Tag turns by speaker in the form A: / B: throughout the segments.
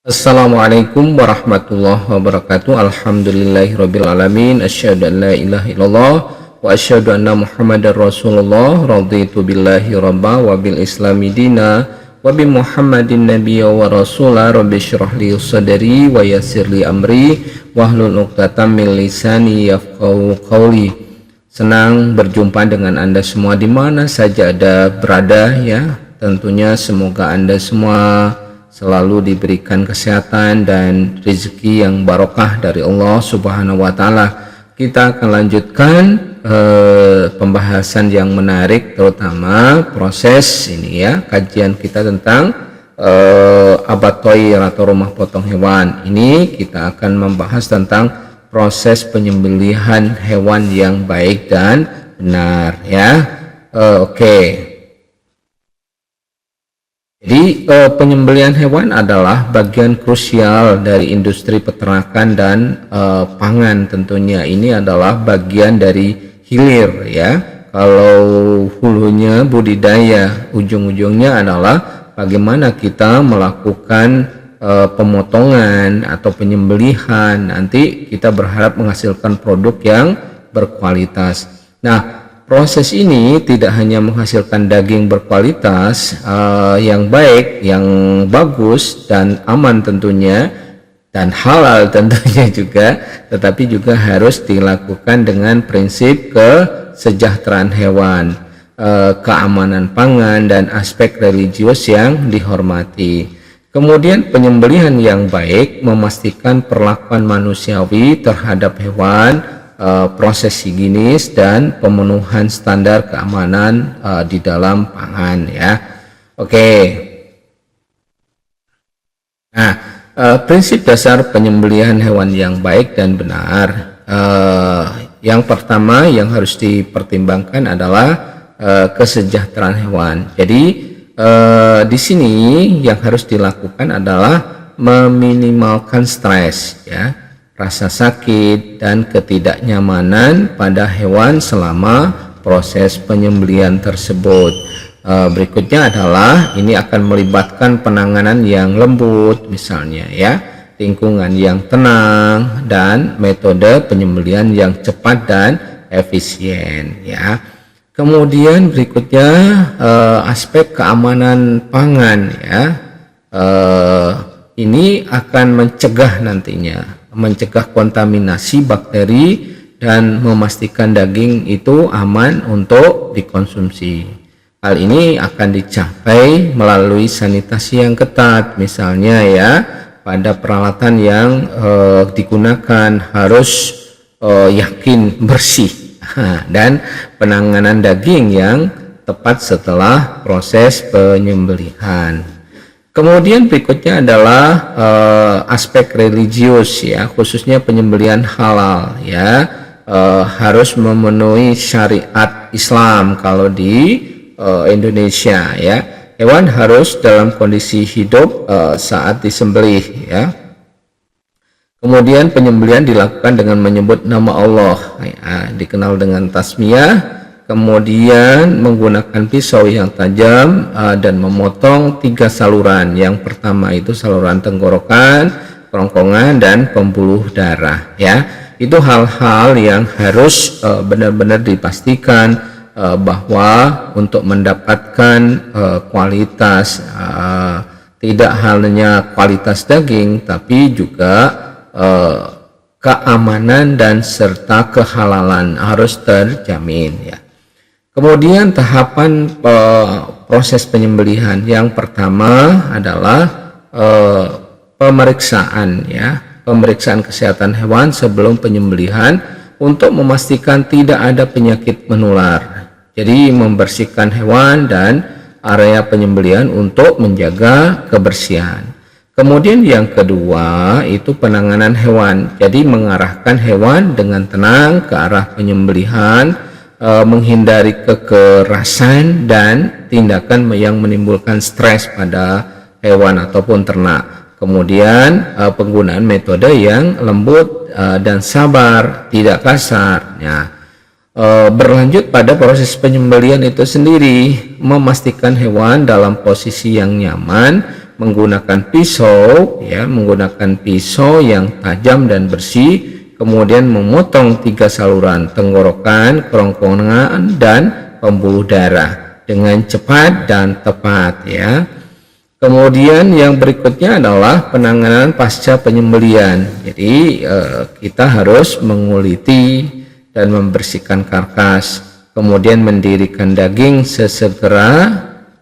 A: Assalamualaikum warahmatullahi wabarakatuh. Alhamdulillahirabbil alamin. Asyhadu an la ilaha illallah wa asyhadu anna Muhammadar Rasulullah. Raditu billahi rabba wa bil islami dina wa bi Muhammadin nabiyya wa rasula. Rabbi shrah li sadri wa yassir li amri wahlul 'uqdatam min lisani yafqahu qawli. Senang berjumpa dengan Anda semua di mana saja Anda berada ya. Tentunya semoga Anda semua selalu diberikan kesehatan dan rezeki yang barokah dari Allah Subhanahu wa taala. Kita akan lanjutkan pembahasan yang menarik, terutama proses ini ya, kajian kita tentang abattoir atau rumah potong hewan. Ini kita akan membahas tentang proses penyembelihan hewan yang baik dan benar ya. Oke. Jadi penyembelihan hewan adalah bagian krusial dari industri peternakan dan pangan tentunya. Ini adalah bagian dari hilir ya. Kalau hulunya budidaya, ujung-ujungnya adalah bagaimana kita melakukan pemotongan atau penyembelihan. Nanti kita berharap menghasilkan produk yang berkualitas. Nah, proses ini tidak hanya menghasilkan daging berkualitas yang baik, yang bagus dan aman tentunya, dan halal tentunya juga, tetapi juga harus dilakukan dengan prinsip kesejahteraan hewan, keamanan pangan, dan aspek religius yang dihormati. Kemudian penyembelihan yang baik memastikan perlakuan manusiawi terhadap hewan, proses higienis dan pemenuhan standar keamanan di dalam pangan ya. Oke. Nah, prinsip dasar penyembelihan hewan yang baik dan benar, yang pertama yang harus dipertimbangkan adalah kesejahteraan hewan. Jadi di sini yang harus dilakukan adalah meminimalkan stres ya, rasa sakit dan ketidaknyamanan pada hewan selama proses penyembelihan tersebut. Berikutnya adalah ini akan melibatkan penanganan yang lembut misalnya ya, lingkungan yang tenang, dan metode penyembelihan yang cepat dan efisien ya. Kemudian berikutnya aspek keamanan pangan ya. Ini akan mencegah kontaminasi bakteri dan memastikan daging itu aman untuk dikonsumsi. Hal ini akan dicapai melalui sanitasi yang ketat, misalnya ya, pada peralatan yang digunakan harus yakin bersih dan penanganan daging yang tepat setelah proses penyembelihan. Kemudian berikutnya adalah aspek religius ya, khususnya penyembelihan halal ya, harus memenuhi syariat Islam. Kalau di Indonesia ya, hewan harus dalam kondisi hidup saat disembelih ya. Kemudian penyembelihan dilakukan dengan menyebut nama Allah ya, dikenal dengan tasmiyah. Kemudian menggunakan pisau yang tajam dan memotong 3 saluran. Yang pertama itu saluran tenggorokan, kerongkongan, dan pembuluh darah ya. Itu hal-hal yang harus benar-benar dipastikan bahwa untuk mendapatkan kualitas, tidak hanya kualitas daging tapi juga keamanan dan serta kehalalan harus terjamin ya. Kemudian tahapan proses penyembelihan yang pertama adalah pemeriksaan ya, pemeriksaan kesehatan hewan sebelum penyembelihan untuk memastikan tidak ada penyakit menular. Jadi membersihkan hewan dan area penyembelihan untuk menjaga kebersihan. Kemudian yang kedua itu penanganan hewan. Jadi mengarahkan hewan dengan tenang ke arah penyembelihan, menghindari kekerasan dan tindakan yang menimbulkan stres pada hewan ataupun ternak. Kemudian penggunaan metode yang lembut dan sabar, tidak kasar. Nah, berlanjut pada proses penyembelihan itu sendiri, memastikan hewan dalam posisi yang nyaman, menggunakan pisau, ya, menggunakan pisau yang tajam dan bersih, kemudian memotong 3 saluran tenggorokan, kerongkongan, dan pembuluh darah dengan cepat dan tepat, ya. Kemudian yang berikutnya adalah penanganan pasca penyembelian. Jadi kita harus menguliti dan membersihkan karkas, kemudian mendirikan daging sesegera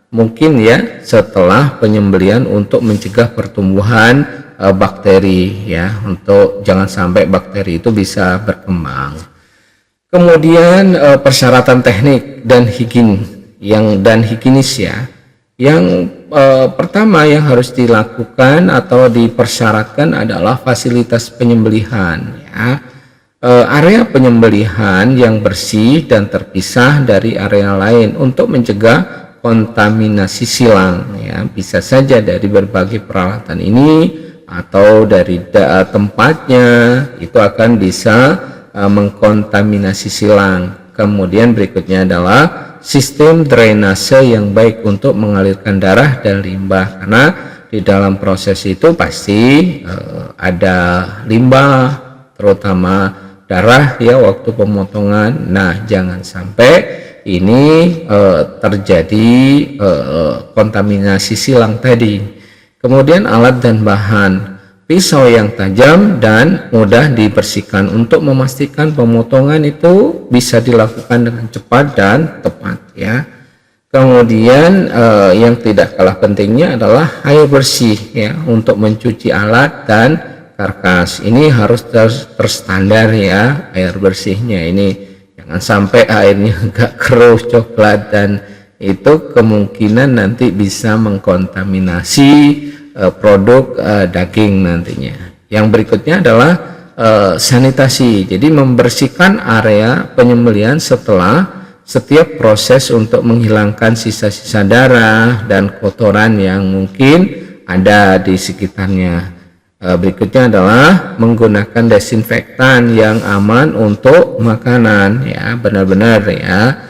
A: mungkin, ya, setelah penyembelian untuk mencegah pertumbuhan bakteri, ya, untuk jangan sampai bakteri itu bisa berkembang. Kemudian persyaratan teknik dan higienis, ya. Yang pertama yang harus dilakukan atau dipersyaratkan adalah fasilitas penyembelihan, ya. Area penyembelihan yang bersih dan terpisah dari area lain untuk mencegah kontaminasi silang, ya. Bisa saja dari berbagai peralatan ini atau dari tempatnya itu akan bisa mengkontaminasi silang. Kemudian berikutnya adalah sistem drainase yang baik untuk mengalirkan darah dan limbah, karena di dalam proses itu pasti ada limbah, terutama darah, ya, waktu pemotongan. Nah, jangan sampai ini terjadi kontaminasi silang tadi. Kemudian alat dan bahan, pisau yang tajam dan mudah dibersihkan untuk memastikan pemotongan itu bisa dilakukan dengan cepat dan tepat, ya. Kemudian yang tidak kalah pentingnya adalah air bersih, ya, untuk mencuci alat dan karkas. Ini harus terstandar, ya, air bersihnya ini. Jangan sampai airnya agak keruh coklat, dan itu kemungkinan nanti bisa mengkontaminasi produk daging nantinya. Yang berikutnya adalah sanitasi. Jadi membersihkan area penyembelihan setelah setiap proses untuk menghilangkan sisa-sisa darah dan kotoran yang mungkin ada di sekitarnya. Berikutnya adalah menggunakan desinfektan yang aman untuk makanan, ya, benar-benar, ya,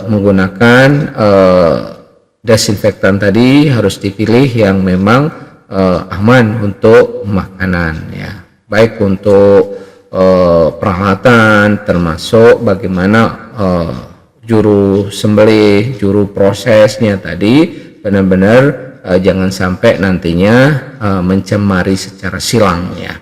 A: menggunakan desinfektan tadi harus dipilih yang memang aman untuk makanan, ya, baik untuk peralatan termasuk bagaimana juru sembelih, juru prosesnya tadi benar-benar jangan sampai nantinya mencemari secara silang, ya.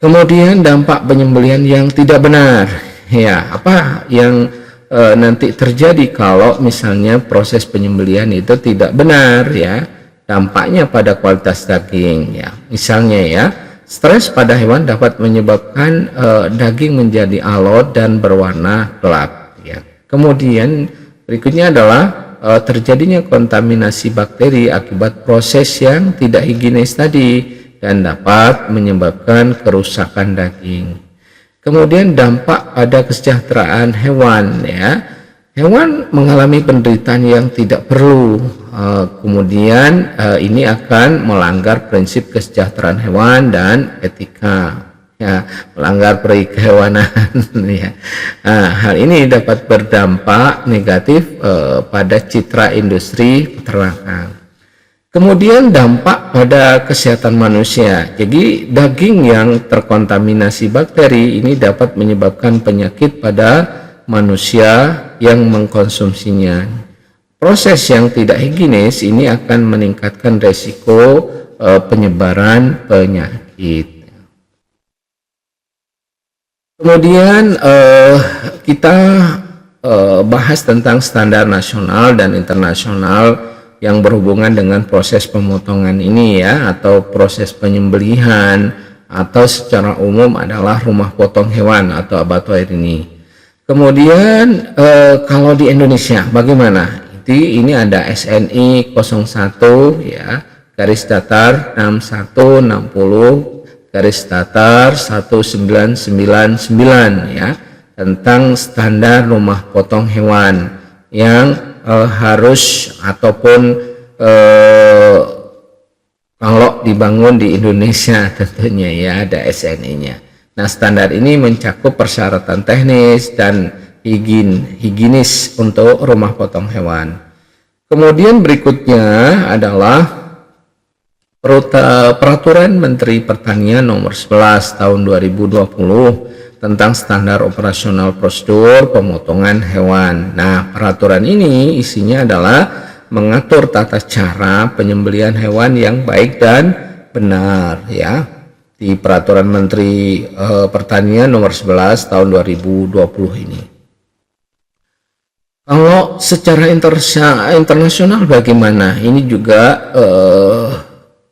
A: Kemudian dampak penyembelihan yang tidak benar, ya, apa yang nanti terjadi kalau misalnya proses penyembelihan itu tidak benar, ya. Dampaknya pada kualitas daging, ya. Misalnya, ya, stres pada hewan dapat menyebabkan daging menjadi alot dan berwarna gelap, ya. Kemudian berikutnya adalah terjadinya kontaminasi bakteri akibat proses yang tidak higienis tadi dan dapat menyebabkan kerusakan daging. Kemudian dampak pada kesejahteraan hewan, ya. Hewan mengalami penderitaan yang tidak perlu. Kemudian ini akan melanggar prinsip kesejahteraan hewan dan etika, ya, melanggar peri kehewanan, ya. Hal ini dapat berdampak negatif pada citra industri peternakan. Kemudian dampak pada kesehatan manusia. Jadi daging yang terkontaminasi bakteri ini dapat menyebabkan penyakit pada manusia yang mengkonsumsinya. Proses yang tidak higienis ini akan meningkatkan resiko penyebaran penyakit. Kemudian kita bahas tentang standar nasional dan internasional yang berhubungan dengan proses pemotongan ini, ya, atau proses penyembelihan, atau secara umum adalah rumah potong hewan atau abattoir ini. Kemudian kalau di Indonesia bagaimana? Ini ada SNI 01, ya, garis datar 6160 garis datar 1999, ya, tentang standar rumah potong hewan yang harus ataupun kalau dibangun di Indonesia tentunya, ya, ada SNI-nya. Nah, standar ini mencakup persyaratan teknis dan higienis untuk rumah potong hewan. Kemudian berikutnya adalah Peraturan Menteri Pertanian Nomor 11 Tahun 2020 tentang standar operasional prosedur pemotongan hewan. Nah, peraturan ini isinya adalah mengatur tata cara penyembelihan hewan yang baik dan benar, ya. Di Peraturan Menteri Pertanian Nomor 11 Tahun 2020 ini. Kalau secara internasional bagaimana? Ini juga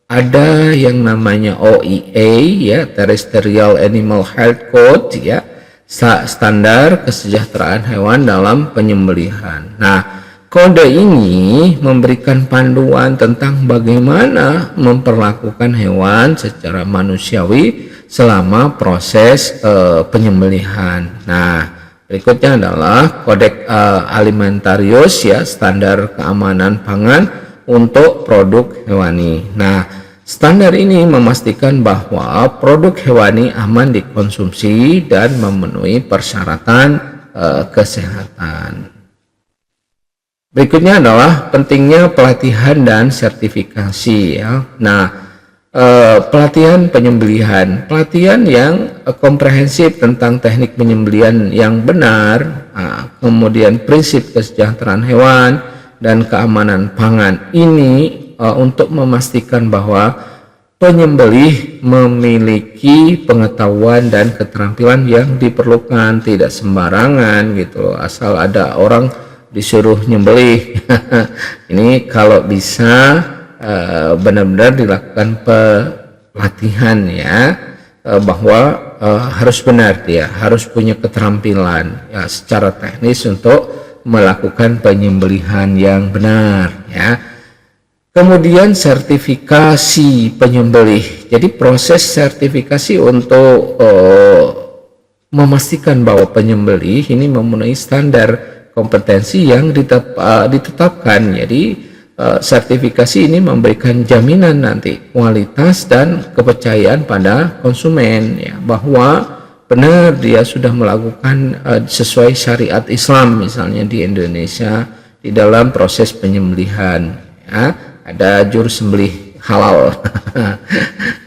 A: ada yang namanya OIA, ya, Terrestrial Animal Health Code, ya, standar kesejahteraan hewan dalam penyembelihan. Nah, kode ini memberikan panduan tentang bagaimana memperlakukan hewan secara manusiawi selama proses penyembelihan. Nah, berikutnya adalah Kodeks Alimentarius, ya, standar keamanan pangan untuk produk hewani. Nah, standar ini memastikan bahwa produk hewani aman dikonsumsi dan memenuhi persyaratan kesehatan. Berikutnya adalah pentingnya pelatihan dan sertifikasi, ya. Nah, pelatihan penyembelihan, pelatihan yang komprehensif tentang teknik penyembelihan yang benar, kemudian prinsip kesejahteraan hewan dan keamanan pangan ini untuk memastikan bahwa penyembelih memiliki pengetahuan dan keterampilan yang diperlukan, tidak sembarangan gitu, asal ada orang disuruh nyembelih. Ini kalau bisa benar-benar dilakukan pelatihan, ya, bahwa harus benar, dia harus punya keterampilan, ya, secara teknis untuk melakukan penyembelihan yang benar, ya. Kemudian sertifikasi penyembelih. Jadi proses sertifikasi untuk memastikan bahwa penyembelih ini memenuhi standar kompetensi yang ditetapkan. Jadi sertifikasi ini memberikan jaminan nanti kualitas dan kepercayaan pada konsumen, ya, bahwa benar dia sudah melakukan sesuai syariat Islam, misalnya di Indonesia di dalam proses penyembelihan, ya, ada juru sembelih halal.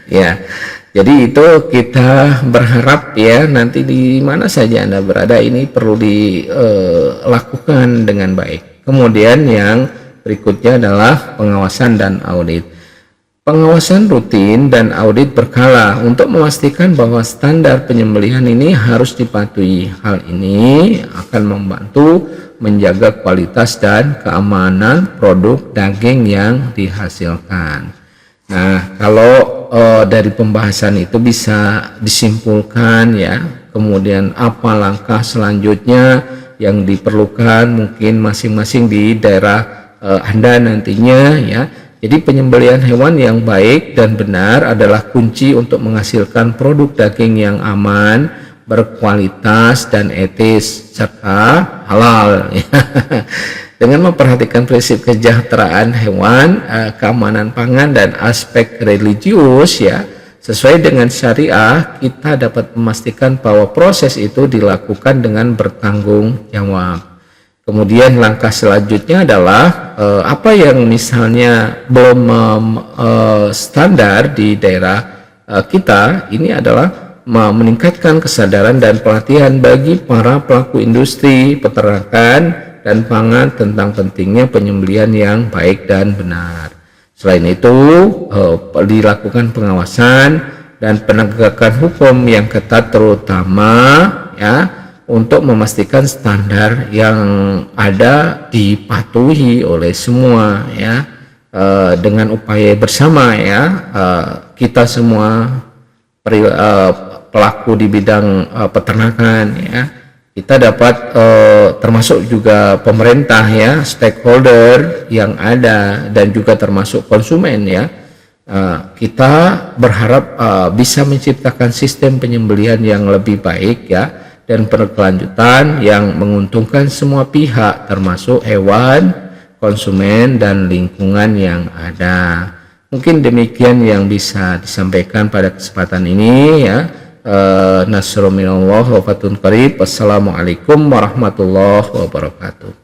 A: Ya, jadi itu kita berharap, ya, nanti di mana saja Anda berada ini perlu dilakukan dengan baik. Kemudian yang berikutnya adalah pengawasan dan audit. Pengawasan rutin dan audit berkala untuk memastikan bahwa standar penyembelihan ini harus dipatuhi. Hal ini akan membantu menjaga kualitas dan keamanan produk daging yang dihasilkan. Nah, kalau dari pembahasan itu bisa disimpulkan, ya, kemudian apa langkah selanjutnya yang diperlukan mungkin masing-masing di daerah Anda nantinya, ya. Jadi penyembelihan hewan yang baik dan benar adalah kunci untuk menghasilkan produk daging yang aman, berkualitas dan etis serta halal. Dengan memperhatikan prinsip kesejahteraan hewan, keamanan pangan dan aspek religius, ya, sesuai dengan syariah, kita dapat memastikan bahwa proses itu dilakukan dengan bertanggung jawab. Kemudian langkah selanjutnya adalah apa yang misalnya belum standar di daerah kita, ini adalah meningkatkan kesadaran dan pelatihan bagi para pelaku industri, peternakan, dan pangan tentang pentingnya penyembelihan yang baik dan benar. Selain itu, dilakukan pengawasan dan penegakan hukum yang ketat, terutama, ya, untuk memastikan standar yang ada dipatuhi oleh semua, ya, dengan upaya bersama, ya, kita semua pelaku di bidang peternakan, ya, kita dapat termasuk juga pemerintah, ya, stakeholder yang ada, dan juga termasuk konsumen, ya. Kita berharap bisa menciptakan sistem penyembelihan yang lebih baik, ya, dan berkelanjutan yang menguntungkan semua pihak, termasuk hewan, konsumen, dan lingkungan yang ada. Mungkin demikian yang bisa disampaikan pada kesempatan ini, ya. Nasrul minallah wa fatun qarib. Wassalamualaikum warahmatullahi wabarakatuh.